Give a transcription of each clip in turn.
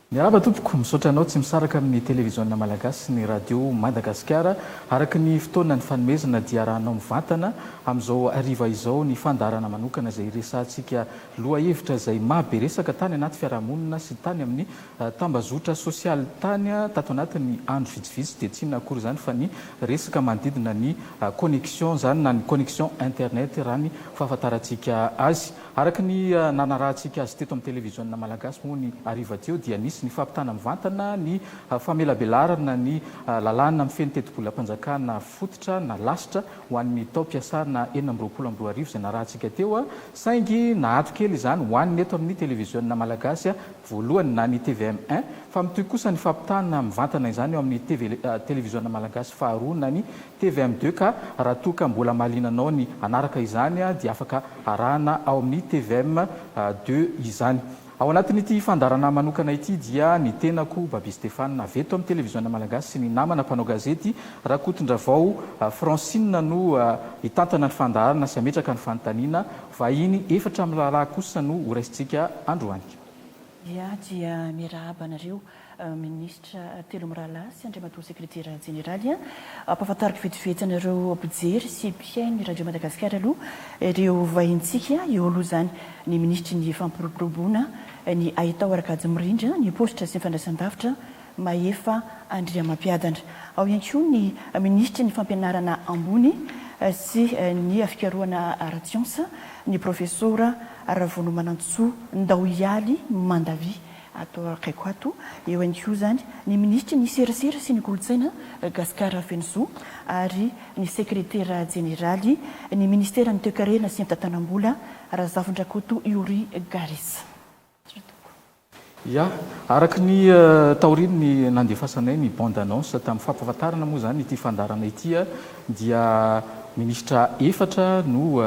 Miaraba tompoko misaotra anao tsy misaraka amin'ny télévision malagasy ny radio Madagasikara araka ny fotoana ny fanomezana dia rahanao mivantana amin'izao ariva izao ny fandarana manokana izay resantsika loha hevitra izay mahabe resaka tany anaty fiarahamonina sy tany amin'ny tambazotra sosialy tany tato anatin'ny andro vitsivitsy dia tsy nakory izany fa ny resaka manodidina ny connexion zany na ny connexion internet raha ny fahafantarantsika azy araka ny nanarahantsika azy teto amin'ny télévision malagasy moa ny ariva teo dia nisy ny fampitana mivantana ny famelabelarana ny lalàna amin'ny feny tetobolapanjakana fototra na lasitra ho an'ny tao mpiasana 420 izay narahantsika teo saingy nahato kely izany ho an'ny eto amin'ny télévision malagasy voalohany na ny TVM1 fa mitoy kosa ny fampitana mivantana izany eo amin'ny télévision malagasy faharoa na ny TVM2 ka raha toa ka mbola mahalinanao ny anaraka izany dia afaka arahana ao amin'ny TVM2 izany. Ao anatin'ity fandarana manokana ity dia ny tenako Babi Stéphane aveto amin'ny télévision malagasy sy ny namana mpanao gazety Rakotondravao Francine no hitantana ny fandarana sy ametraka ny fanontaniana vahiny 4 amin'ny raharaha kosa no horaisintsika androany. Dia miarahaba anareo ministra telo mirahalahy sy andriamatoa sekretera jeneraly ampahafantariko vetivety anareo mpijery sy mpiainy radio Madagasikara aloha ireo vahintsika eo aloha zany ny ministry ny fampiroboroboana ny ahitao arakajy mirindra ny positra sy ny fandraisan-davitra Maefa Andriamampiadana ao ihany koa ny ministry ny fampianarana ambony sy ny afikaroana ara-tsiansa ny professora Ravono Manantsoa Ndaoialy Mandavy atao akaiko ato eo ihany koa zany ny ministry ny serasera sy ny kolotsaina Gaskara Fenso ary ny sekretera jeneraly ny ministera ny toekarena sy ny tantanambola Razafin-Drakoto Iory Garis. Ya, araka ny taoriny ny nandefasanay ny bande annonce tamin'ny fampahafantarana moa zany ity fandarana ity dia ministra 4 no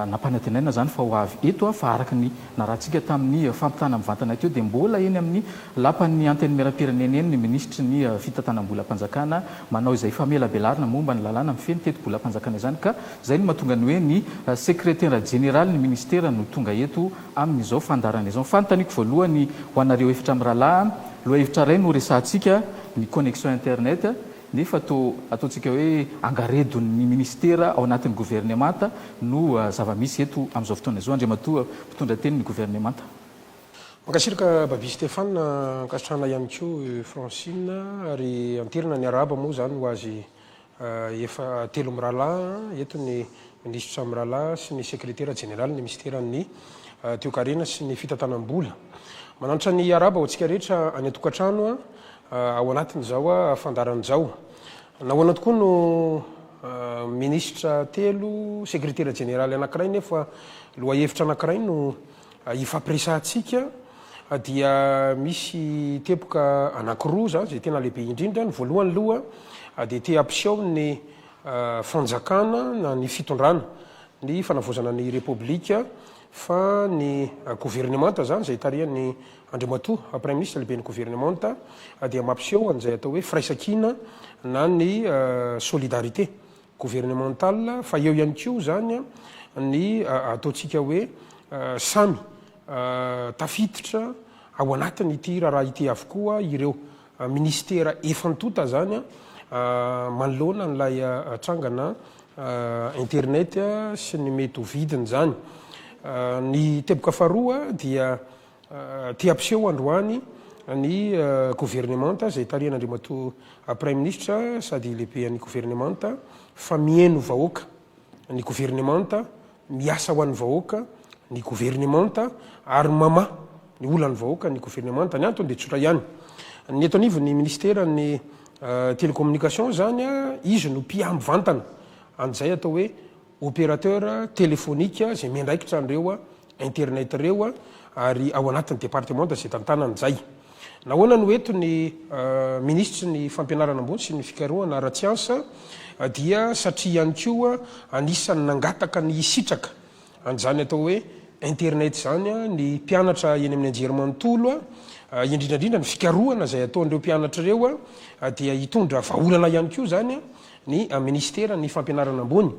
nampanantenaina zany fa ho avy eto fa araka ny narahantsika tamin'ny fampitana mivantana teo dia mbola eny amin'ny lapan'ny antenne miram-pirenena eny ny ministry ny fitantanam-bola-panjakana manao izay famelabelarina momba ny lalàna amin'ny feny teto-bola-panjakana izany ka izay no mahatonga ny hoe ny sekretera général ny ministera no tonga eto amin'izao fandarana izao. Fanontaniako voalohany ho anareo 4 amin'ny rahalahy loha hevitra ray no resantsika ny connexion internet nefa ataontsika hoe angaredon'ny ministera ao anatin'ny gouvernemanta no zava-misy eto amin'izao fotoana izao. Andriamatoa mpitondra teny ny gouvernemanta. Mankasiraka Babi Stéphane ankasitrana ihany koa Francine ary antirina ny araba moa zany ho azy efa telo mirahalahy eto ny ministra mirahalahy sy ny sekretera général ny ministeran'ny toekarena sy ny fitantanam-bola manantra ny araba ho antsika rehetra any atokantrano ao anatin'izao fandaran'izao nahoana tokoa no ministra telo sekretera généraly anankiray nefa loha hevitra anankiray no ifampiresantsika dia misy tepoka anankiroa zany zay tena lehibe indrindra ny voalohany loha dia te ampiseho ny fanjakana na ny fitondrana ny fanavozana ny repoblika fa ny gouvernemanta zany zay tarihan'ny andriamatoa premier ministre lehibe ny gouvernemanta dia mampiseho an'izay atao hoe firaisakina na ny solidarité gouvernementale fa eo ihany koa zany ny ataontsika hoe samy tafiditra ao anatin'ity raharaha ity avokoa ireo ministera efantota zany manoloana n'lay trangana internet sy ny mety ho vidiny zany. Ny teboka faharoa dia te ampiseho androany ny gouvernemanta zay tarihan'andriamatoa premier ministre sady lehibe an'ny gouvernemanta fa mihaino vahoaka ny gouvernemanta miasa ho an'ny vahoaka ny gouvernemanta ary mama ny olan'ny vahoaka ny gouvernemanta ny antony dia tsotra ihany. Ny eto anivo ny ministera ny télécommunication zany izy no mpiambivantana an'izay atao hoe opérateur téléphonique zay miandraikitra an'ireo internet reo ary ao anatin'ny départementa zay tantanan'izay. Nahoana no eto ny ministry ny fampianarana ambony sy ny fikarohana ara-tsiansa dia satria ihany koa anisan'ny nangataka ny sitraka an'izany atao hoe internet zany a ny mpianatra eny amin'ny anjery manontolo a indrindrandrindra ny fikarohana zay ataon'ireo mpianatra ireo a dia hitondra vaolana ihany koa zany a ny ministera ny fampianarana ambony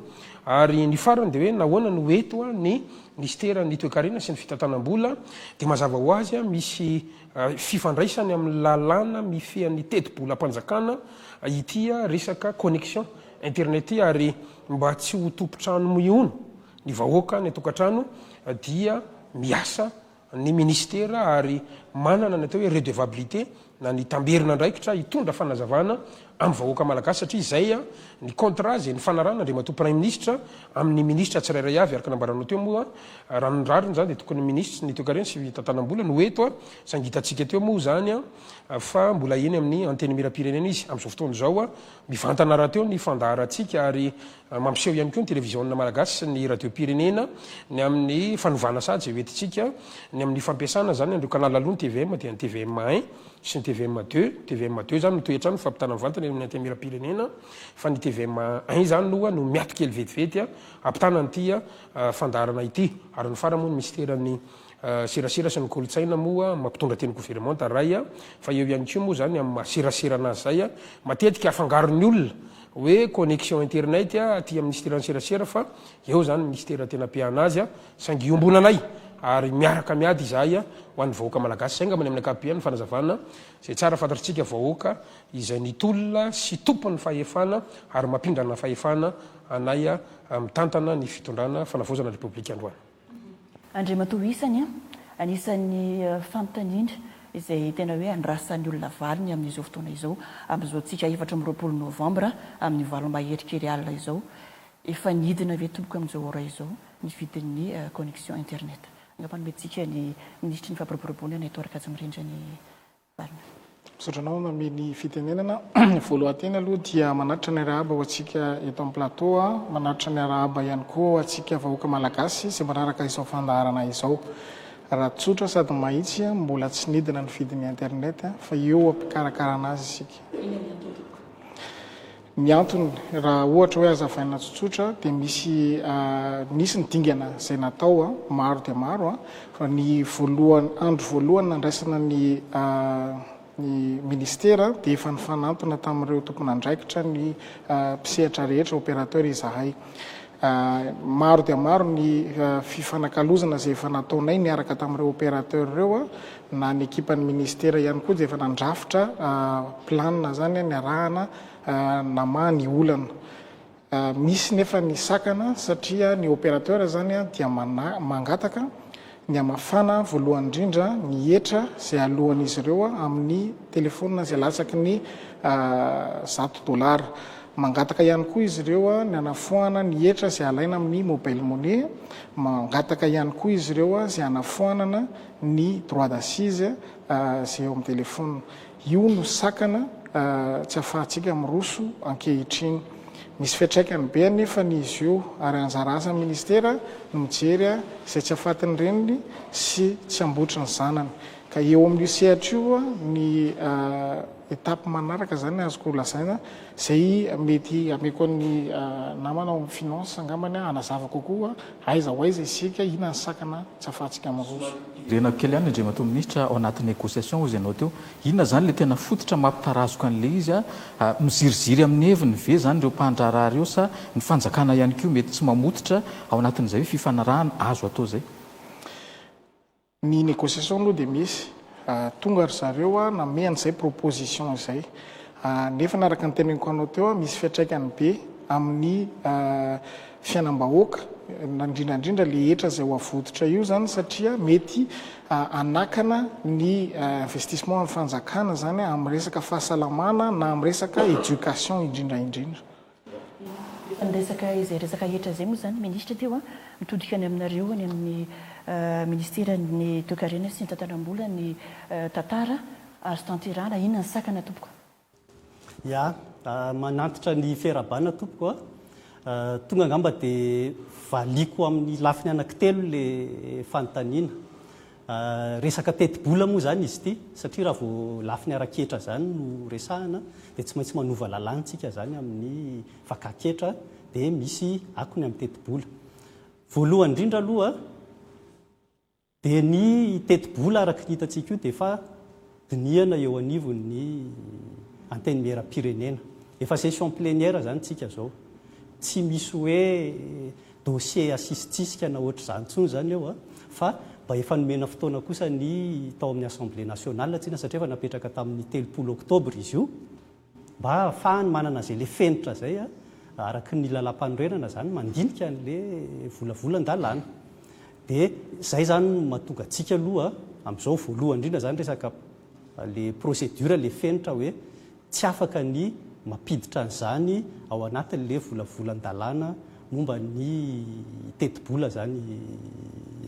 ary ny farany de hoe nahoana no eto a ny ministera ny toe-karena sy ny fitantanam-bola de mazava ho azy a misy fifandraisany amin'ny lalàna mifehan'ny teti-bola ampanjakana itya resaka connexion internet ary mba tsy ho tompotrano miono ny vahoaka ny atokantrano dia miasa ny ministera ary manana ny atao hoe redevabilité na ny tamberina ndraikitra hitondra fanazavana amin'ny vahoaka malagasy satria zay a ny contrat zay ny fanarana ndre mato prime ministre amin'ny ministre tsirairay avy araka nambaranao teo moa raha nondrariny zany de tokony ministre ny toe-karena sy tantanam-bola no eto a sangitantsika teo moa zany a fa mbola eny amin'ny anteny mira-pirenena izy amin'izao fotoana zao a mivantana raha teo ny fandaharatsika ary mampiseho ihany koa ny télévision malagasy sy ny radio-pirenena ny amin'ny fanovana sady zay hoetitsika ny amin'ny fampiasana zany andreo kanal aloha ny tvm dia ny tvm1 sy ny tvm2 tvm2 zany notoetra ny fampitana mivantana amin'ny anteny mira-pirenena fa ny tvm1 zany loha no miato kely vetivety a ampitana nytya fandarana ity ary ny fara moa ny ministerany serasera sy ny kolotsaina moa mampitondra teny gouvernement ray a fa eo ihany ko moa zany amin'ny mahaseraserana azy zay a matetika afangaron'ny olona hoe connexion internet a aty amin'ny ministerany serasera fa eo zany ministera tena piana azy a sangy iombonanay ary miaraka miady izahay a ho an'ny vahoaka malagasy sainga many amin'ny akapiany fanazavana zay tsara fantatritsika vahoaka izay nitolona sy tompon'ny fahefana ary mampindrana fahefana anay a mitantana ny fitondrana fanavozana republika androany andriamatoa isany a anisan'ny fanotanindra izay tena hoe andrasan'ny olona valiny amin'izao fotoana izao amin'izao tsika 4 novambra amin'ny valo maherikely alina izao efa nidina ve tomboka amin'izao ora izao ny vidin'ny connexion internet angapanomentsika ny ministry ny fampiroboroboana na eto arakajy-mirindra ny valina misotranao nameny fitenenana voalohateny aloha dia manatitra ny arahaba ho atsika eto amin'ny plateau a manatitra ny arahaba ihany koa atsika vahoaka malagasy sy manaraka izao fandaharana izao raha tsotra sady mahitsy a mbola tsy nidina ny vidin'ny internet fa eo ampikarakarana azy isika ny antony raha ohatra hoe azavaina tsotsotra dia misy ny dingana zay natao a maro dia maro a fa ny voalohany andro voalohany nandraisana ny ministera dia efa ny fanantona tamin'ireo tompona andraikitra ny mpisehatra rehetra opérateur izahay maro dia maro ny fifanakalozana zay efa nataonay niaraka tamin'ireo opérateur ireo a na ny ekipan'ny ministera ihany koa dia efa nandrafitra planina zany ny arahana nama ny olana misy nefa ny sakana satria ny opérateur zany a dia mangataka ny amafana voalohany indrindra ny etra zay alohan'izy ireo a amin'ny telefona zay latsaky ny $100 mangataka ihany koa izy ireo a ny anafoana ny etra zay alaina amin'ny mobile monnaie mangataka ihany koa izy ireo a zay anafoanana ny droit d'assise zay eo amin'ny telefona io no sakana tsy afahantsika miroso ankehitriny misy fiatraikany be nefa ny izy io ary anjara asa ministera no mijery a zay tsy afatiny reniny sy tsy ambotry ny zanany ka eo amin'io sehatra io a ny etape manaraka zany azoko lazaina zay mety ameko ny namana amin'ny finance angambany anazava kokoa aiza ho aiza isika ina ny sakana tsy afahantsika miroso rena kely ihany andriamatoa ministra ao anaty négociation ozy ianao teo inona zany le tena fototra mampitarazoka an'le izy a miziriziry amin'ny heviny ve zany reo mpandraraha reo sa ny fanjakana ihany koa mety tsy mamototra ao anatin'izay hoe fifanarahana azo atao zay ny négociation aloha dia misy tonga ry zareo a name an'izay proposition izay nefa naraka ny teneniko anao teo a misy fiatraikany be amin'ny fiainam-bahoaka indrindrandrindra le etra zay ho avototra io zany satria mety anakana ny investissement amin'ny fanjakana zany amin'ny resaka fahasalamana na amin'ny resaka éducation indrindraindrindra ny resaka izay resaka etra zay moa zany ministra teo a mitodika any aminareo any amin'ny ministera ny toe-karena sy ny tantanam-bola ny tantara azo tanterana inona ny sakana tompoko ia manantitra ny fiarabana tompoko a tonga angamba dia valiko amin'ny lafiny anankitelo le fanontaniana resaka teti-bola moa zany izy ity satria raha vao lafiny araketra zany no resahana dia tsy maintsy manova lalàntsika zany amin'ny vakaketra dia misy akony amin'ny teti-bola voalohany indrindra aloha dia ny teti-bola araka ny hitantsika io dia efa diniana eo anivon'ny antenne miera-pirenena efa session plénière zany tsika zao tsy misy hoe dossier assistisika na ohatr' izany ntsony zany eo fa mba efa nomena fotoana kosa ny tao amin'ny assemblée nationale tsina satria efa napetraka tamin'ny 3 octobre izy io mba ahafahany manana zay le fenitra zay araky ny lalam-panorenana zany mandinika n'le volavolan-dalàna dia zay zany mahatonga atsika aloha amin'izao voalohany indrindra zany resaka le procédure le fenitra hoe tsy afaka ny mampiditra an'izany ao anatin'le volavolan-dalàna momba ny teti-bola zany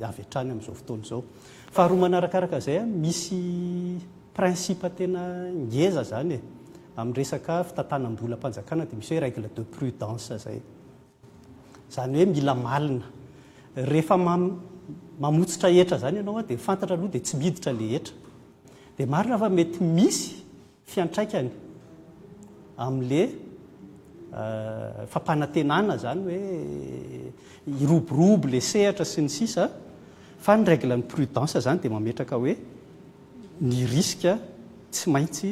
avy hatrany amin'izao fotoana izao faharoa manarakaraka zay misy principe tena ngeza zany amin'ny resaka fitantanam-bola-panjakana dia misy hoe règle de prudence zay zany hoe mila malina rehefa mamotsitra hetra zany ianao dia fantatra aloha dia tsy miditra le hetra dia marina fa mety misy fiantraikany amin'le fampanantenana zany hoe iroborobo le sehatra sy ny sisa fa ny règle ny prudence zany dia mametraka hoe ny risque tsy maintsy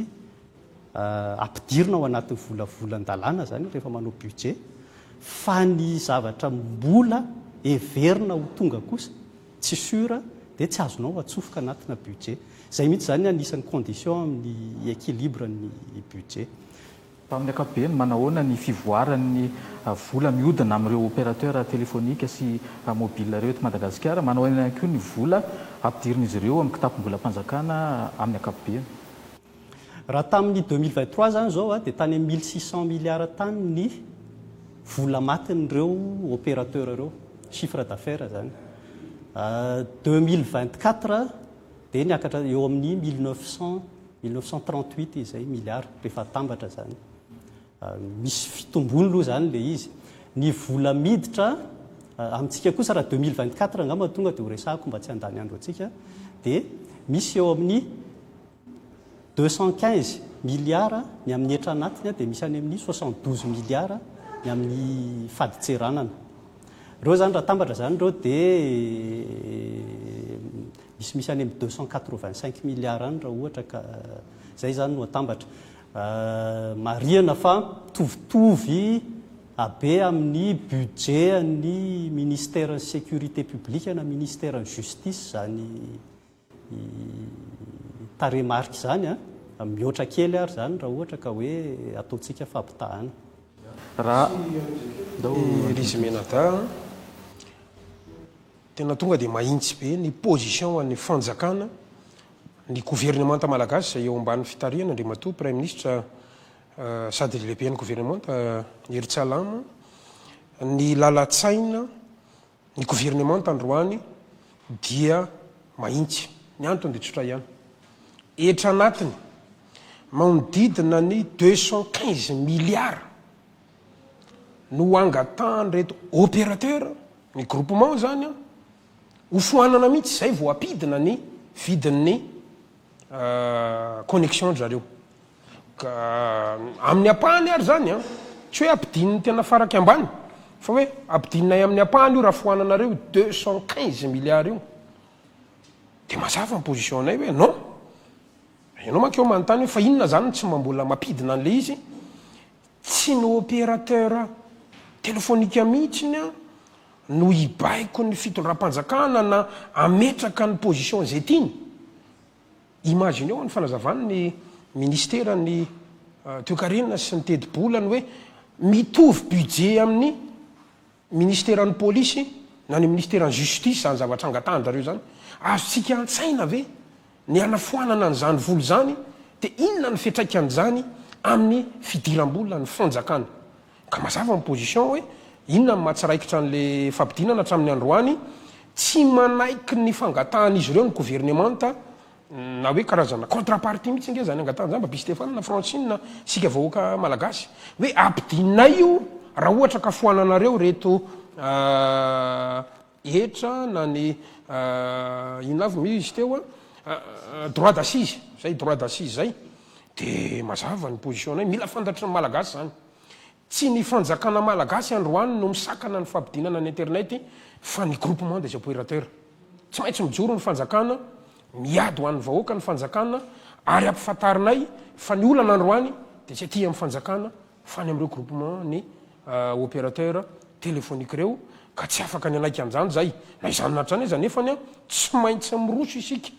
ampidirina ao anatin'ny volavolan-dalàna zany rehefa manao budget fa ny zavatra mbola everina ho tonga kosa tsy sura dia tsy azonao atsofoka anatina budget zay mihitsy zany anisan'ny condition amin'ny équilibre ny budget tamin'ny akapobeany manahoana ny fivoaran'ny vola miodina amin'ireo opérateur téléphonique sy mobile reo eto Madagasikara manahoana ihany koa ny vola ampidirin'izy ireo amin'ny kitapom-bola-panjakana amin'ny akapobeany raha tamin'ny 2023 zany zao dia tany 1600 milliards tany ny vola matin'ireo opérateur ireo chiffre d'affaires zany 2024 dia niakatra eo amin'ny 1938 izay milliards rehefa tambatra zany misy fitombony aloha zany le izy ny vola miditra amintsika kosa raha 2024 angamba tonga dia ho resahako mba tsy handany andro atsika dia misy eo amin'ny 215 milliards ny amin'ny hetra anatiny dia misy any amin'ny 72 milliards ny amin'ny faditseranana reo zany raha tambatra zany reo dia misy any amin'ny 285 milliards any raha ohatra ka zay zany no atambatra marihana fa mitovitovy abe amin'ny budget ny ministère ny sécurité publique na ministère ny justice zany taremarky zany mihoatra kely ary zany raha ohatra ka hoe ataontsika fampitahana raha rizimenata tena tonga dia mahintsy be ny position an'ny fanjakana ny gouvernemanta malagasy zay eo amban'ny fitariana andrimatoa premier ministre sady lehibe ny gouvernemanta Eritsalama ny lalatsaina ny gouvernemanta androany dia mahintsy ny antony dia tsotra ihany etra anatiny manodidina ny 215 milliards no angatahany reto opérateur ny groupement zany ho foanana mihitsy zay vo ampidina ny vidin'ny connexion zareo ka amin'ny apahany ary zany tsy hoe ampidininy tena faraky ambany fa hoe ampidinay amin'ny apahany io raha foananareo 215 milliards io dia mazava ny positionay hoe non ianao manko eo manontany hoe fa inona zany tsy mambola mampidina an'le izy tsy ny opérateur telefonika mihitsiny no ibaiko ny fitondram-panjakana na ametraka ny position zay tiany imagine eo ny fanazavany ny ministera ny toekarenina sy ny tedi-bolany hoe mitovy budget amin'ny ministera ny polisy na ny ministera ny justice zany zavatra angatahany-drareo zany azotsika an-tsaina ve ny anafoanana n'izany volo zany dia inona ny fiatraikan'izany amin'ny fidiram-bola ny fanjakana ka mazava ny position hoe inona ny mahatsiraikitra n'le fampidinana hatramin'ny androany tsy manaiky ny fangatahany izy ireo ny gouvernemanta na hoe karazana contrepartie mihitsy nge zany angatahany zany babi Stéphane na Francine sika vahoaka malagasy hoe ampidinay io raha ohatra ka foananareo reto etra na ny inavy misy teo droit d'assise zay droit d'assise zay dia mazava ny position nay mila fantatry ny malagasy zany tsy ny fanjakana malagasy androany no misakana ny fampidinana ny internet fa ny groupement des opérateurs tsy maintsy mijoro ny fanjakana miady ho an'ny vahoaka ny fanjakana ary ampifantarinay fa ny olana androany de tsy aty amin'ny fanjakana fany am'ireo groupement ny opérateur téléphonique reo ka tsy afaka ny anaiky an'izany zay na izanynatrany iza nefany a tsy maintsy miroso isika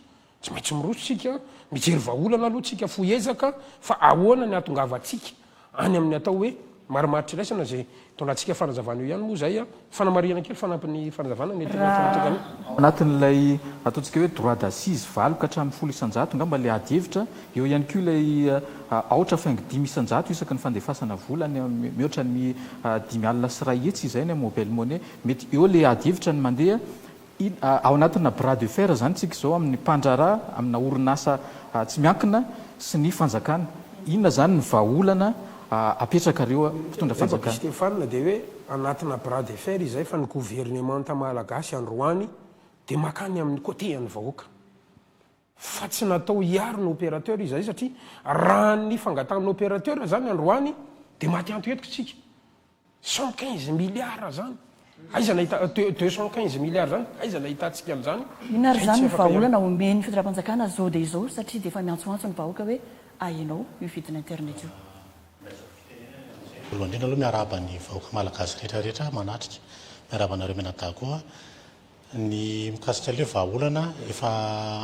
tsy maintsy miroso isika mijery vaolana aloha tsika foezaka fa ahoana ny atongavatsika any amin'ny atao hoe marimaritra iraisana zay tondratsika fanazavana io ihany moa zay a fanamarihana kely fanampin'ny fanazavana nety anatin'ilay ataontsika hoe droit d'assise valoka hatramin'ny 10 isan-jato ngamba le ady hevitra eo ihany koa ilay aotra faingo 10 isan-jato isaky ny fandefasana vola ny mihoatra ny 5 sy ray hetsy izay ny mobile monnaie mety eo le ady hevitra ny mandeha ao anatina bras de fer zany tsika zao amin'ny mpandrara amina orinasa tsy miankina sy ny fanjakana inona zany ny vaolana apetraka reo mpitondra fanjakana Stéphane de hoe anatina bras de fer izay fa ny gouvernement malagasy androany de makany amin'ny côté an'ny vahoaka fa tsy natao hiaro ny opérateur izay satria raha ny fangatan'ny opérateur zany androany de maty anto etiko tsika 115 milliards zany aiza nahita 215 milliards zany aiza nahitantsika am'zany ina ary zany ny vaolana omeny fitondram-panjakana zao de izao satria de efa miantsoantso ny vahoaka hoe ahenao io vidina internet io voalohany indrindra aloha miarahaba ny vahoaka malagasy rehetrarehetra manatrika miarabanareo menatah koa ny mikasika le vahaolana efa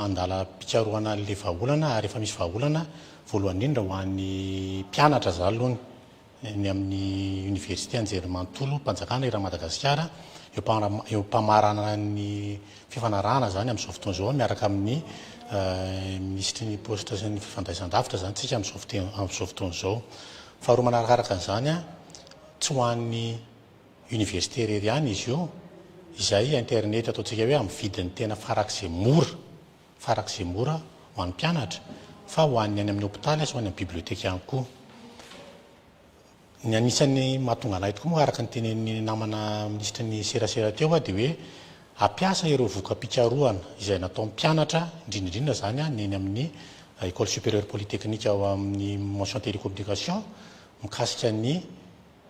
andala mpikaroana le vahaolana ary efa misy vahaolana voalohany indrindra ho an'ny mpianatra za alohany ny amin'ny université anjerimanontolo mpanjakana ira Madagasikara eo mpamarana ny fifanarahana zany amin'izao fotoana zao miaraka amin'ny ministry ny poste sy ny fifandraisan-davitra zany tsika amin'izao fotoana zao faharoa manarakaraka an'izany a tsy ho an'ny université rery ihany izy io izay internet ataontsika hoe amin'ny vidiny tena farak'izay mora ho an'ny mpianatra fa ho an'ny any amin'ny hôpitaly sy ho any amin'ny biblioteka ihany koa ny anisan'ny mahatonga anay tokoa moa araka ny tenen'ny namana ministra ny serasera teo a de hoe ampiasa ireo voka-pikaroana izay natao mpianatra indrindrindrindra zany a ny eny amin'ny école supérieure polytechnique ao amin'ny mention télécommunication mikasika ny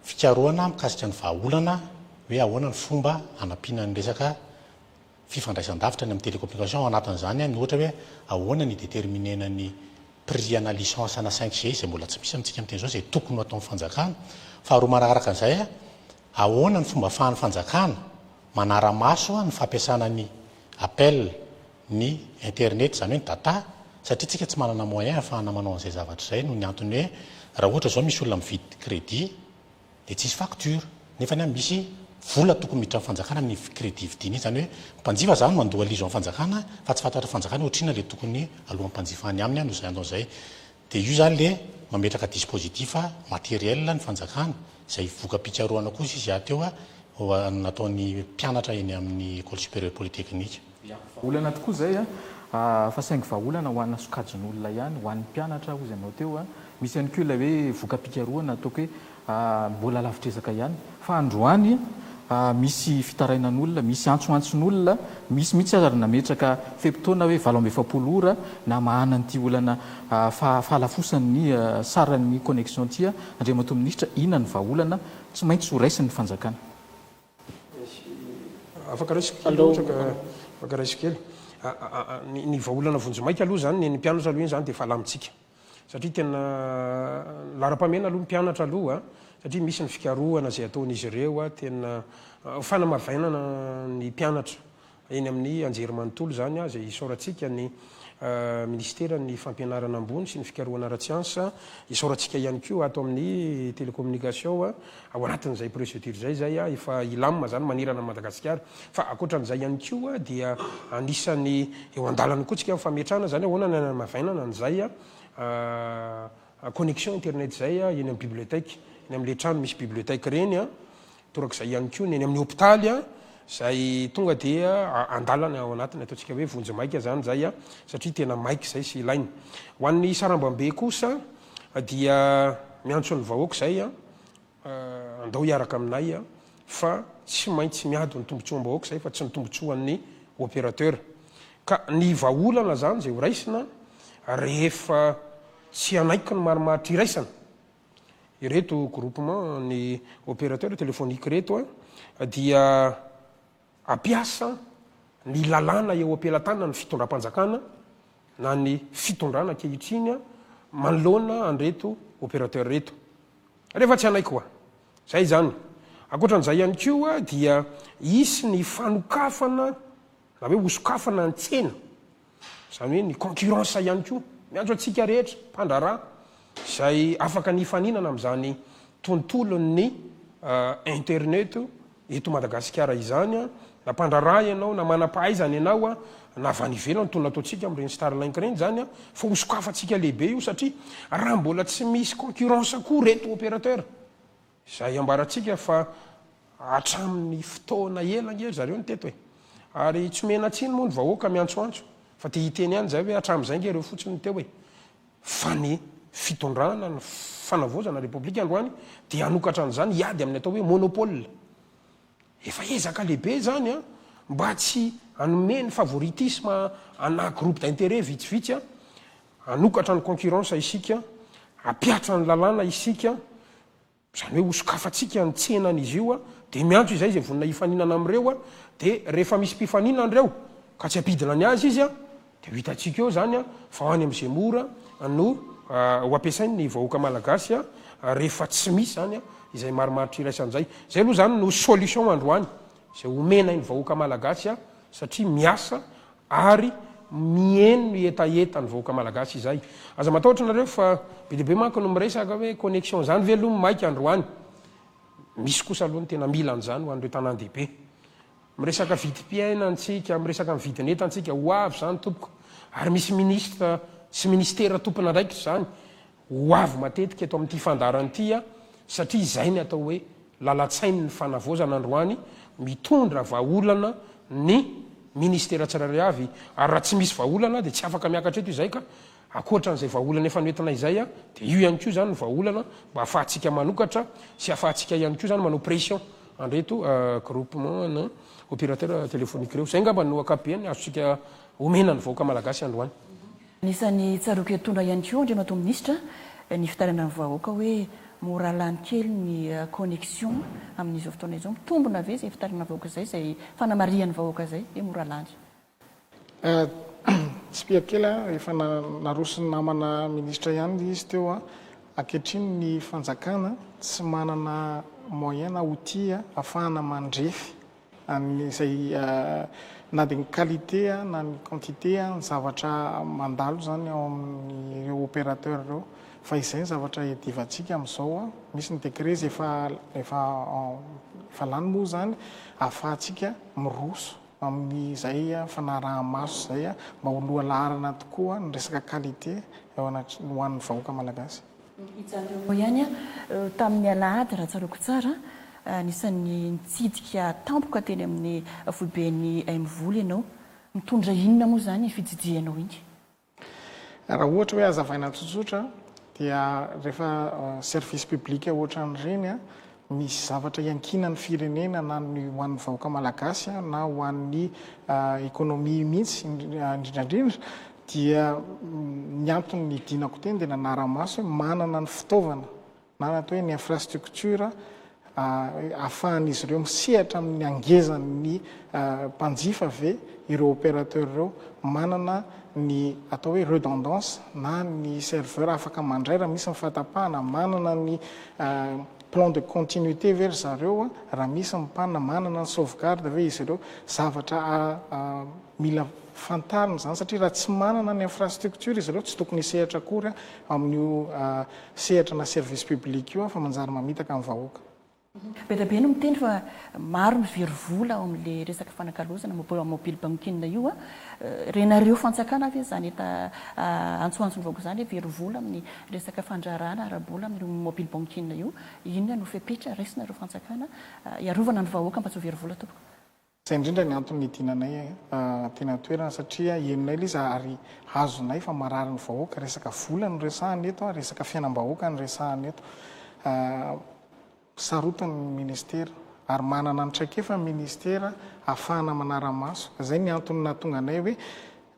fikaroana mikasika ny vahaolana hoe ahoana ny fomba anampiana ny resaka fifandraisan-davitra ny amin'ny télécommunication anatin'izany ny ohatra hoe ahoana ny déterminena ny prix ana licence ana 5G izay mbola tsy misy amintsika amin'teny zao zay tokony atao amin'ny fanjakana faharoa manarakaraka an'izay a ahoana ny fomba ahafahan'ny fanjakana manara-maso ny fampiasana ny appel ny internet zany hoe ny data satria tsika tsy manana moyen ahafahana manao an'izay zavatra zay no ny antony hoe raha ohatra zao misy olona mividy crédit de tsisy facture nefa ny misy vola tokony miditra amin'ny fanjakana amin'ny crédit vidiny zany hoe mpanjifa zany mandoa lizo amin'ny fanjakana fa tsy fantatra fanjakana ohatrina le tokony alohan'ny mpanjifany aminy any zay andao zay de io zany le mametraka dispositif matériel ny fanjakana zay voka-pikaroana kosa izy ateo a nataon'ny mpianatra eny amin'ny école supérieure polytechnique vaolana tokoa zay fa saingy vaolana ho anna sokajin'olona ihany ho an'ny mpianatra ozy anao teo misy ihany koa la hoe voka-pikaroana ataoko hoe mbola lavitrezaka ihany fa androany misy fitarainan'olona misy antsoantson'olona misy mihitsy ary nametraka fepitoana hoe 7 ora na mahana n'ity olana fahalafosany saran'ny connexion tia andriamato ministra inona ny vahaolana tsy maintsy ho raisiny fanjakana afaka raisy kely ny vahaolana vonjomaika aloha zany ny mpianatra aloha iny zany de fahalamitsika satria tena lara-pamena aloha mpianatra aloha satria misy ny fikaroana zay ataon'izy ireo tena fanamavainana ny mpianatra eny amin'ny anjerimanontolo zany zay isaoratsika ny ministera ny fampianarana ambony sy ny fikaroana ara-tsiansa isaoratsika ihany ko ato amin'ny télécommunication ao anatin'izay procédure zay efa ilamma zany manirana Madagasikara fa akoatran'izay ihany ko dia anisany eo andalany koa tsika fametrahana zany ahoana ny mavainana an'izay connexion internet zay eny amin'ny bibliothèque eny amin'le trano misy bibliothèque reny torak'izay ihany ko eny amin'ny hôpitaly zay tonga dia andalana ao anatiny ataontsika hoe vonjomaika zany zay satria tena maika zay sy ilainy ho an'ny sarambambe kosa dia miantso ny vahoaka zay andao hiaraka aminay fa tsy maintsy miady ny tombotsoa vahoaka zay fa tsy ny tombotsoan'ny opérateur ka ny vahaolana zany zay ho raisina rehefa tsy anaiky ny marimaritra iraisana ireto groupement ny opérateur téléphonique reto dia ampiasa ny lalàna eo ampelantanana ny fitondram-panjakana na ny fitondrana ankehitriny manoloana anreto opérateur reto rehefa tsy anay koa zay zany akoatran'izay ihany koa dia isy ny fanokafana na hoe osokafana an-tsena zany hoe ny concurrence ihany koa miantso atsika rehetra mpandrarà zay afaka ny faninana amin'izany tontolon'ny internet eto Madagasikara izany na mpandrarà ianao na manam-pahaizana ianao na vanivelany tony ataotsika amin'ireny Starlink reny zany fa hosokafantsika lehibe io satria raha mbola tsy misy concurrence koa reto opérateur zay ambaratsika fa hatramin'ny fotoana elange zareo ny teto hoe ary tsy menatsiny moa ny vahoaka miantsoantso fa te hiteny ihany zay hoe hatramin'izay nge reo fotsiny teo hoe fa ny fitondrana ny fanavozana repoblika androany dia hanokatra an'izany hiady amin'ny atao hoe monopole efa ezaka lehibe zany mba tsy anome ny favoritisme ana groupe d'intérêt vitsivitsy anokatra ny concurrence isika apiatra ny lalàna isika zany hoe hosokafatsika ny tsenan'izy io de miantso izay zay vonina hifaninana am'ireo de rehefa misy mpifaninan'ireo ka tsy ampidina ny azy izy de ho hitatsika eo zany fa hoany am'izay mora no ho ampiasainy ny vahoaka malagasy rehefa tsy misy zany izay marimaritra iraisan'izay zay aloha zany no solution androany zay omena ny vahoaka malagasy satria miasa ary mieno ny etaeta ny vahoaka malagasy izay aza matahotra nareo fa be deaibe manko no miresaka hoe connexion zany ve aloha maika androany misy kosa aloha ny tena mila an'izany ho an'ireo tanàn-dehibe miresaka vidim-piaina antsika miresaka mividineta antsika ho avy zany tompoko ary misy ministra sy ministera tompona ndraikitra zany ho avy matetika eto amin'ity fandarany ity satria izay ny atao hoe lalatsainy ny fanavozana androany mitondra vahaolana ny ministera tsirairay avy ary raha tsy misy vahaolana dia tsy afaka miakatra eto izay ka akoatran'izay vahaolana efa noentina izay dia io ihany koa zany ny vahaolana mba ahafahantsika manokatra sy ahafahantsika ihany koa zany manao pression andreto groupement na opérateur téléphonique reo zay ngamba no akapiany azontsika omena ny vahoaka malagasy androany anisan'ny tsaroky tondra ihany koa ndre mato ministra ny fitarana ny vahoaka hoe mora lany kely ny connexion amin'izao fotoana izao mitombona ave zay fitarana vahoaka zay zay fanamarian'ny vahoaka zay hoe mora lany tsy piakely efa narosiny namana ministra ihany izy teo ankehitriny ny fanjakana tsy manana moyen na outil ahafahana mandrefy izay na dia ny qualité na ny quantité ny zavatra mandalo zany ao amin'n'ireo opérateur reo fa izay ny zavatra edivantsika amin'izao misy ny décret zay efa lany moa zany ahafahantsika miroso amin'izay fanaraha-maso zay mba holoha laharana tokoa ny resaka qualité ho an'ny vahoaka malagasy itsanreo ihany tamin'ny alahady raha tsaroko tsara nisan'ny nitsidika tampoka teny amin'ny foiben'ny aimvoly ianao mitondra inona moa zany fijijianao iny raha ohatra hoe azavaina tsotsotra dia rehefa service public ohatra n'ireny misy zavatra iankinan'ny firenena na ny ho an'ny vahoaka malagasy na ho an'ny économie mihitsy indrindrandrindra dia ny antony ny dinako teny dia nanara-maso hoe manana ny fitaovana na atao hoe ny infrastructure ahafahan'izy ireo misehatra amin'ny angezan'ny mpanjifa ve ireo opérateur ireo manana ny atao hoe redondance na ny serveur afaka mandray raha misy mifatapahana manana ny plan de continuité vers zareo raha misy mipanina manana ny sauvegarde ve izy ireo zavatra mila fantarina zany satria raha tsy manana ny infrastructure izy ireo tsy tokony hisehatra akory amin'io sehatra na service public io fa manjary mamitaka amin'ny vahoaka be da be no miteny fa maro mivery vola ao amin'le resaka fanakalozana mobile banking io renareo fantsakana avy zany eta antsoantso ny vahoaka zany hoe very vola amin'ny resaka fandrarana arabola amin'ny mobile banking io inona no fepetra raisina reo fantsakana iarovana ny vahoaka mba tsy ho very vola tompoko zay indrindra ny antony dinanay tena toerana satria henonay l izy ary hazonay fa marary ny vahoaka resaka vola ny resahany eto resaka fiainam-bahoaka ny resahany eto sarotany ministera ary manana nytraikefa ministera ahafahana manara-maso zay ny antony natonga anay hoe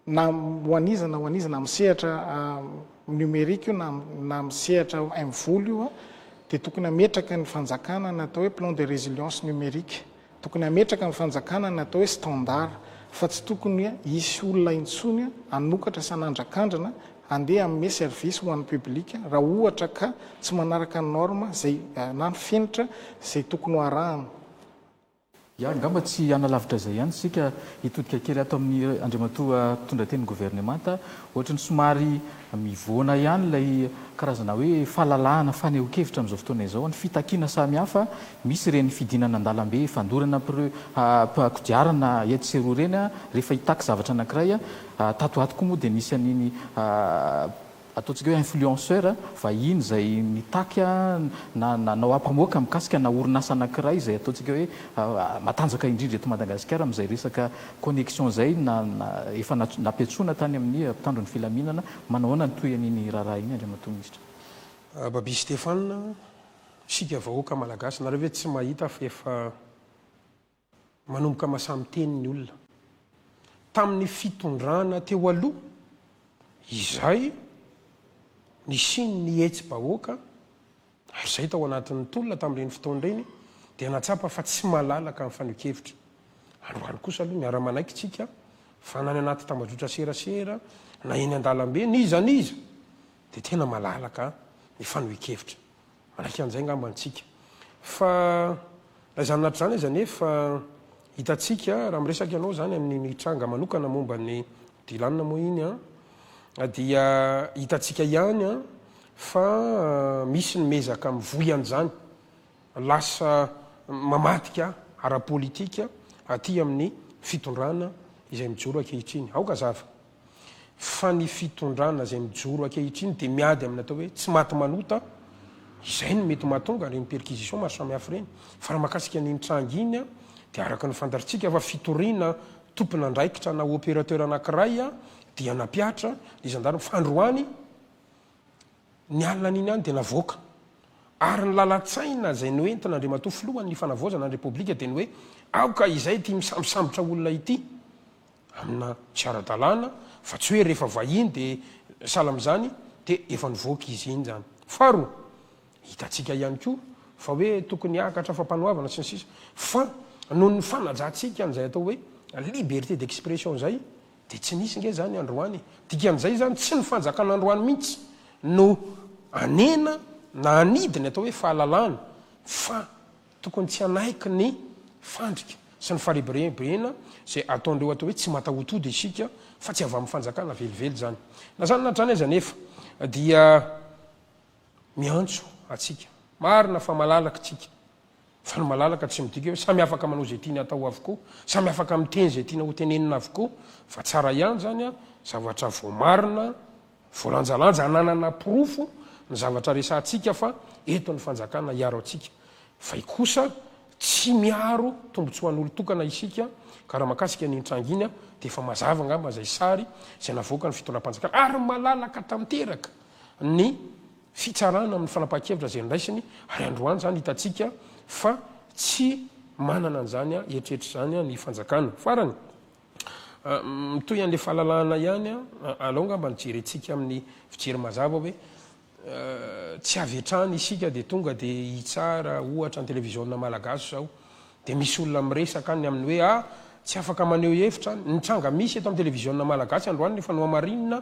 na hoaniza na hoaniza na misehatra numérique io na misehatra aimvoly io dia tokony hametraka ny fanjakana natao hoe plan de résilience numérique tokony hametraka ny fanjakana natao hoe standard fa tsy tokony isy olona intsony anokatra san'andrakandrana andeha ame service ho an'ny publika raha ohatra ka tsy manaraka ny norme zay na ny finitra zay tokony ho arahana. Angamba tsy analavitra zay ihany sika hitodika kely ato amin'ny andriamatoa mpitondra teny gouvernemanta ohatrany somary mivoana ihany lay karazana hoe fahalalahana faneho-kevitra amin'izao fotoana izao ny fitakiana samihafa misy ireny fidinana an-dalambe fandorana kodiarana ety sy roa ireny rehefa hitaky zavatra anankiray tatoato koa moa dia nisy an'iny ataontsika hoe influenceur vahiny zay mitaky nao ampamoaka mikasika na orinasa anankiray zay ataontsika hoe matanjaka indrindra eto Madagasikara amin'izay resaka connexion zay efa napetsona tany amin'ny mpitandro ny filaminana manahoana ny toy an'iny raharaha iny andriamatoa minisitra. Babi Stéphane, sika vahoaka malagasy nareo ve tsy mahita fa efa manomboka masamy teny ny olona tamin'ny fitondrana teo aloha izay ny siny ny etsy bahoaka ary zay tao anatin'ny tolona tamin'ireny fotoana ireny dia natsapa fa tsy malalaka amin'ny faneho-kevitra. Androany kosa aloha miara-manaiky tsika fa nany anaty tambadrotra serasera na eny an-dalambe niza dia tena malalaka ny faneho-kevitra manaiky an'izay ngambantsika fa zany anaty zany izy nefa hitatsika raha miresaka ianao zany amin'ny tranga manokana momba ny dilanina moa iny dia hitatsika ihany fa misy ny mezaka mivoyan'izany lasa mamadika ara-politika aty amin'ny fitondrana izay mijoro ankehitriny aoka zava fa ny fitondrana izay mijoro ankehitriny dia miady amin'ny atao hoe tsy maty manota izay ny mety mahatonga reny perquisition maro samihafa reny fa raha makasika n'iny tranga iny dia araka ny fantaritsika fa fitoriana tompona andraikitra na opérateur anankiray dia napiatra ny gendarme fandroany ny alina n'iny any dia navoaka ary ny lalatsaina zay noentina andriamatoa filohany ny fanavozana ny repoblika dia ny hoe aoka izay ty misambisambotra olona ity amina tsy ara-dalàna fa tsy hoe rehefa vahiny dia salam'izany dia efa nivoaka izy iny zany. Faharoa hitatsika ihany koa fa hoe tokony akatra fampanoavana sy ny sisa fa noho ny fanajantsika an'izay atao hoe liberté d'expression zay dia tsy nisy nge zany androany dikan'izay zany tsy ny fanjakan'androany mihitsy no anena na anidiny atao hoe fahalalana fa tokony tsy anaiky ny fandrika sy ny farebrena zay ataondreo atao hoe tsy matahotody isika fa tsy avy amin'ny fanjakana velively zany na zany natrany aiza nefa dia miantso atsika marina fa malalaka tsika fa ny malalaka tsy midika hoe samy afaka manao zay tiany atao avokoa samy afaka miteny zay tiana ho tenenina avokoa fa tsara ihany zany zavatra voamarina voalanjalanja ananana porofo ny zavatra resantsika fa eto ny fanjakana hiaro atsika fa ikosa tsy miaro tombontsoa an'olo tokana isika ka raha makasika ny trangina dia efa mazava ngamba zay sary zay navoaka ny fitondram-panjakana ary malalaka tamteraka ny fitsarana amin'ny fanapaha-kevitra zay nraisiny ary androany zany hitatsika fa tsy manana an'izany eritreritry zany ny fanjakana farany mitoy an'le fahalalahana ihany alao ngamba nijerentsika amin'ny fijery mazava hoe tsy avetrany isika dia tonga dia hitsara ohatra ny televisionna malagasy zao dia misy olona miresaka any amin'ny hoe tsy afaka maneho hevitra ny tranga misy eto amin'ny televisionna malagasy androany rehefa no amarinina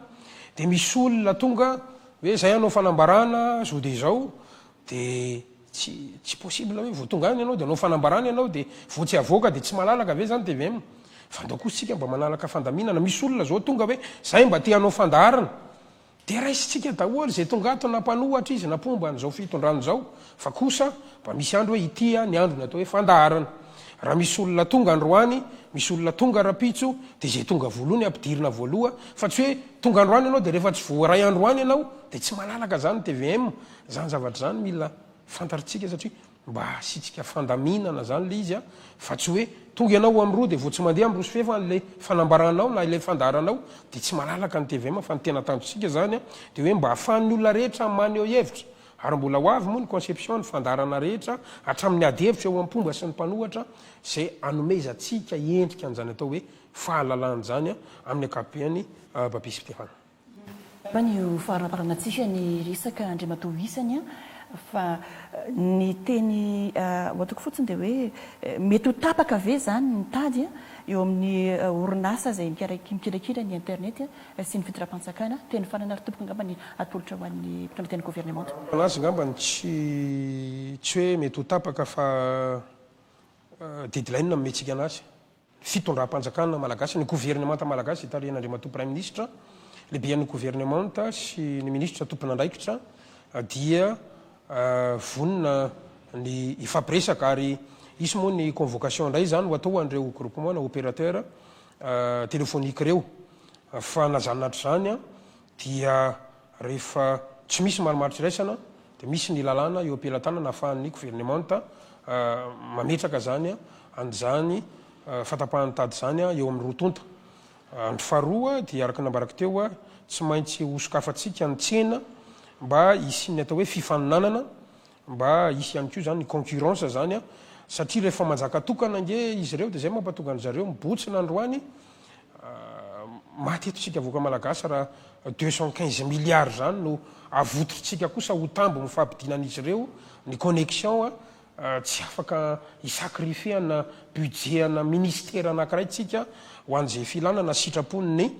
dia misy olona tonga hoe zay anao fanambarana zo dia zao dia tsy possible hoe voatonga any ianao dia anao fanambarana ianao dia vo tsy avoaka dia tsy malalaka ave zany tvm fa ndao koa sika mba manalaka fandaminana misy olona zao tonga hoe zay mba te anao fandarana dia raisitsika daholy zay tonga ato nampanohatra izy napomba n'izao fitondrano zao fa kosa mba misy andro hoe itya ny andro ny atao hoe fandarana raha misy olona tonga androany misy olona tonga rapitso dia zay tonga voalohany ampidirina voaloha fa tsy hoe tonga androany ianao dia rehefa tsy voaray androany ianao dia tsy malalaka zany tvm zany zavatra zany mila fantaritsika satria mba asitsika fandaminana zany le izy fa tsy hoe tonga ianao am'roa dia vo tsy mandeha am'rosy fefa n'le fanambaranao na ile fandaranao dia tsy malalaka ny tvm fa ny tena tanjosika zany dia hoe mba hahafahan'ny olona rehetra maneho hevitra ary mbola ho avy moa ny conception ny fandarana rehetra hatramin'ny adihevitra eo ampomba sy ny mpanohatra zay anomezatsika endrika an'izany atao hoe fahalalana zany amin'ny akapeany babisy Stéphane. Ny faraparanatsika ny resaka andriamatoa isany fa ny teny ohatako fotsiny dia hoe mety ho tapaka ave zany ny tady eo amin'ny orinasa zay mikirakira ny internet sy ny fitirapantsakana teny fanana ry tompoka angamba ny atolotra ho an'ny mpitondra teny gouvernement anazy ngamba ny tsy hoe mety ho tapaka fa deadline nometsika anazy fitondram-panjakana malagasy ny gouvernement malagasy itarian'andriamato prime ministre lehibe an'ny gouvernement sy ny ministre tompon'andraikitra dia vonina ny ifampiresaka ary isy moa ny convocation indray zany ho atao an'ireo groupement na opérateur téléphonique reo fa nazanonatra zany a dia rehefa tsy misy marimaritsy raisana dia misy ny lalàna eo ampelantanana ahafahan'ny gouvernement mametraka zany a an'izany fatapahan'ny tady zany a eo amin'ny rotonta ny faharoa dia araka nambaraka teo a tsy maintsy hosokafatsika ny tsena mba isy ny atao hoe fifaninanana mba isy ihany ko zany ny concurrence zany a satria rehefa manjaka tokana nge izy ireo dia zay mampatonga an' zareo mibotsina androany matetosika voaka malagasy raha 215 milliards zany no avototritsika kosa ho tambo mifampidinan'izy ireo ny connexion tsy afaka isakrifeana budget ana ministère anankiray tsika ho an'izay filanana sitrapony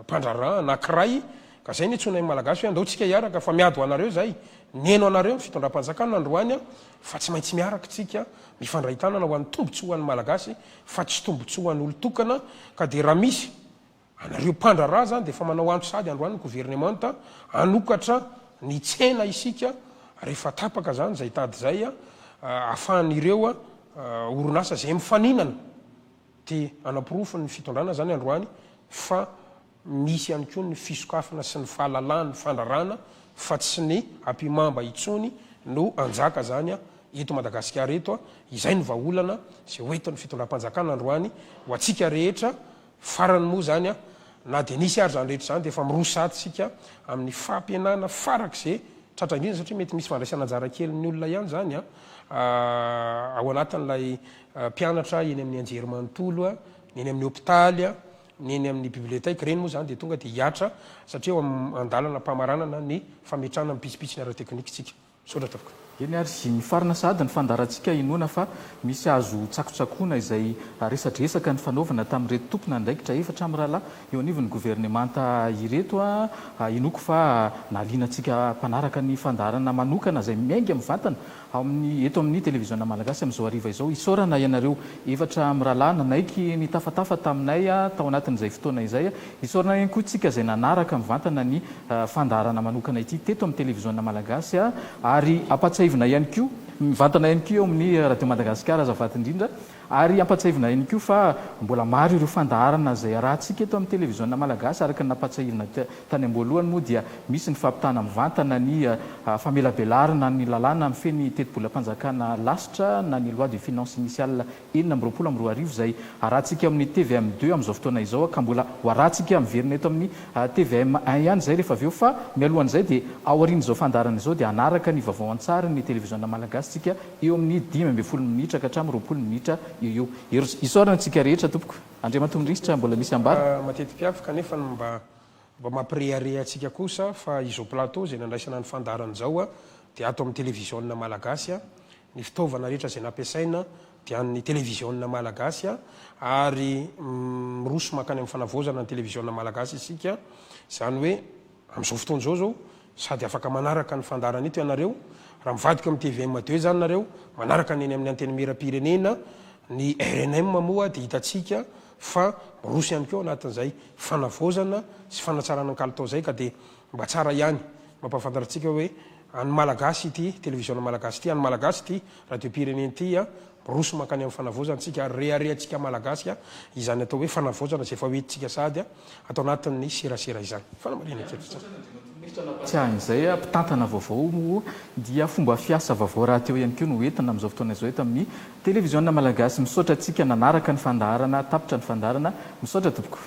mpandrara anankiray ka zay ny antsona malagasy hoe andao tsika hiaraka fa miady ho anareo zay neno anareo ny fitondram-panjakana androany a fa tsy maintsy miaraka tsika mifandray tanana ho an'ny tombontso ho an'ny malagasy fa tsy tombontso ho an'ny olo-tokana ka dia raha misy anareo mpandrara zany dia fa manao andro sady androany ny gouvernement anokatra ny tsena isika rehefa tapaka zany zay tady zay a ahafahan'ireo orinasa zay mifaninana dia anapirofo ny fitondrana zany androany fa misy ihany koa ny fisokafana sy ny fahalalany fandrarana fa tsy ny ampimamba itsony no anjaka zany a eto madagasikara eto a izay ny vaolana zay hoentin'ny fitondram-panjakana androany ho atsika rehetra farany moa zany a na dia nisy ary zany rehetra zany dia efa mirosatsika amin'ny fampianana farak'izay tratra indrindra satria mety misy fandraisana anjara kely ny olona ihany zany a ao anatin'ilay mpianatra eny amin'ny anjery manontolo a eny amin'ny hôpitaly a eny amin'ny biblioteka reny moa zany dia tonga dia hiatra satria eo andalana mpamaranana ny fametrana mipitsipitsy ny ara-teknika tsika soratra avoka eny ary ny farina sady ny fandarantsika inoana fa misy azo tsakotsakoana izay resadresaka ny fanaovana tamin'ireto tompona andraikitra efatra amin'ny rahalahy eo anivon'ny gouvernemanta ireto a inoko fa nalianantsika mpanaraka ny fandarana manokana zay miainga mivantana eto amin'ny télévision malagasy amin'izao ariva izao isorana ianareo efatra amin'ny rahalahy nanaiky ny tafatafa taminay a tao anatin'izay fotoana izay a isorana ihany koa tsika zay nanaraka mivantana ny fandarana manokana ity teto amin'ny télévision malagasy a ary ampatsahivina ihany koa mivantana ihany koa eo amin'ny radio madagasikara azavaty indrindra ary ampatsahivina ihany koa fa mbola maro ireo fandaharana zay rahantsika eto amin'ny télévision malagasy araka ny nampatsahivina tany amboalohany moa dia misy ny fampitana mivantana ny famelabelarina ny lalàna mifeny tetibolam-panjakana lasitra na ny loi de finance initiale 2024 zay arahantsika amin'ny TVM2 amin'izao fotoana izao ka mbola ho arahantsika miverina eto amin'ny TVM1 ihany zay rehefa aveo fa mialohan'izay dia ao aorian'izao fandarana izao dia anaraka ny vaovao an-tsary ny télévision malagasy tsika eo amin'ny 10 minitra ka hatramin'ny 20 minitra io isorana tsika rehetra tompoko andriamatonindrisitra mbola misy ambara matetipiafaka nefa mba mampirearea atsika kosa fa izo plateau zay nandraisana ny fandarana zao a dia ato amin'ny télévision malagasy a ny fitaovana rehetra zay nampiasaina dia ny télévision malagasy a ary miroso makany amin'ny fanavozana ny télévision malagasy isika zany hoe amin'izao fotoana zao sady afaka manaraka ny fandarana ito ianareo raha mivadika amin'ny TVM2 zany nareo manaraka neny amin'ny anteny mera-pirenena ny RNM moa dia hitatsika fa miroso ihany keo anatin'izay fanavozana sy fanatsarana ny kalitao zay ka dia mba tsara ihany mampafantarantsika hoe any malagasy ity télévision malagasy ity any malagasy ity radio pirenena ity a miroso makany amin'ny fanavozana tsika ary reharehantsika malagasy a izany atao hoe fanavozana zay efa hoentintsika sady a atao anatin'ny serasera izany fanamarina tsy an'izay mpitantana vaovao dia fomba fiasa vaovao raha teo ihany koa no entina amin'izao fotoana izao eto amin'ny télévision malagasy misaotra antsika nanaraka ny fandaharana tapitra ny fandaharana misaotra tompoko